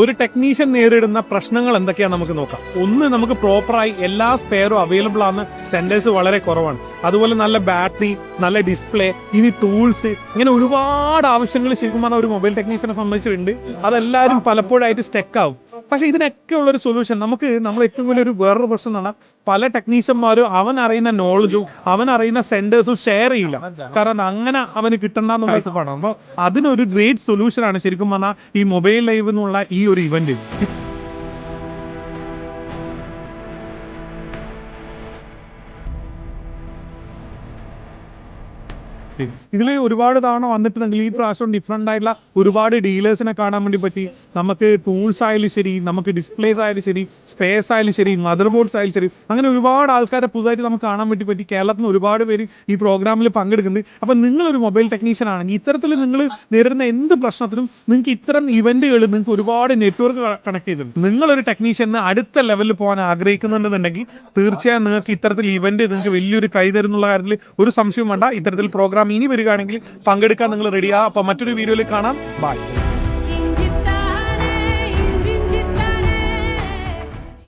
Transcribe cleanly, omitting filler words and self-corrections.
ഒരു ടെക്നീഷ്യൻ നേരിടുന്ന പ്രശ്നങ്ങൾ എന്തൊക്കെയാ നമുക്ക് നോക്കാം. ഒന്ന്, നമുക്ക് പ്രോപ്പറായി എല്ലാ സ്പെയറും അവൈലബിൾ ആണ്, സെന്റേഴ്സ് വളരെ കുറവാണ്. അതുപോലെ നല്ല ബാറ്ററി, നല്ല ഡിസ്പ്ലേ, ഇനി ടൂൾസ്, ഇങ്ങനെ ഒരുപാട് ആവശ്യങ്ങൾ ശരിക്കും പറഞ്ഞാൽ ഒരു മൊബൈൽ ടെക്നീഷ്യനെ സംബന്ധിച്ചിട്ടുണ്ട്. അതെല്ലാവരും പലപ്പോഴായിട്ട് സ്റ്റക്ക് ആവും. പക്ഷെ ഇതിനൊക്കെ ഉള്ളൊരു സൊല്യൂഷൻ നമ്മൾ ഏറ്റവും വലിയൊരു വേറൊരു പ്രശ്നം എന്ന് പറഞ്ഞാൽ പല ടെക്നീഷ്യന്മാരും അവൻ അറിയുന്ന നോളജും അവൻ അറിയുന്ന സെന്റേഴ്സും ഷെയർ ചെയ്യില്ല. കാരണം അങ്ങനെ അവന് കിട്ടണ്ടെന്നുള്ള കാഴ്ചപ്പാടാണ്. അപ്പോൾ അതിനൊരു ഗ്രേറ്റ് സൊല്യൂഷനാണ് ശരിക്കും പറഞ്ഞാൽ ഈ മൊബൈൽ ലൈവ് എന്നുള്ള ഈ ഒരു ഇവന്റ്. ഇതിൽ ഒരുപാട് തവണ വന്നിട്ടുണ്ടെങ്കിൽ ഈ പ്രാവശ്യം ഡിഫറെൻ്റ് ആയിട്ടുള്ള ഒരുപാട് ഡീലേഴ്സിനെ കാണാൻ വേണ്ടി പറ്റി. നമുക്ക് ടൂൾസ് ആയാലും ശരി, നമുക്ക് ഡിസ്പ്ലേസ് ആയാലും ശരി, സ്പേസ് ആയാലും ശരി, മദർ ബോർഡ്സ് ആയാലും ശരി, അങ്ങനെ ഒരുപാട് ആൾക്കാരെ പുതുതായിട്ട് നമുക്ക് കാണാൻ വേണ്ടി പറ്റി. കേരളത്തിൽ നിന്ന് ഒരുപാട് പേര് ഈ പ്രോഗ്രാമിൽ പങ്കെടുക്കുന്നുണ്ട്. അപ്പം നിങ്ങളൊരു മൊബൈൽ ടെക്നീഷ്യൻ ആണെങ്കിൽ ഇത്തരത്തിൽ നിങ്ങൾ നേരിടുന്ന എന്ത് പ്രശ്നത്തിനും നിങ്ങൾക്ക് ഇത്തരം ഇവന്റുകൾ നിങ്ങൾക്ക് ഒരുപാട് നെറ്റ്വർക്ക് കണക്ട് ചെയ്തിട്ടുണ്ട്. നിങ്ങളൊരു ടെക്നീഷ്യന് അടുത്ത ലെവലിൽ പോകാൻ ആഗ്രഹിക്കുന്നുണ്ടെന്നുണ്ടെങ്കിൽ തീർച്ചയായും നിങ്ങൾക്ക് ഇത്തരത്തിൽ ഇവന്റ് നിങ്ങൾക്ക് വലിയൊരു കൈ തരുന്നുള്ള കാര്യത്തിൽ ഒരു സംശയവും വേണ്ട. ഇത്തരത്തിൽ പ്രോഗ്രാം ഇനി വരികയാണെങ്കിൽ പങ്കെടുക്കാൻ നിങ്ങൾ റെഡിയാ. അപ്പൊ മറ്റൊരു വീഡിയോയിൽ കാണാം. ബൈ.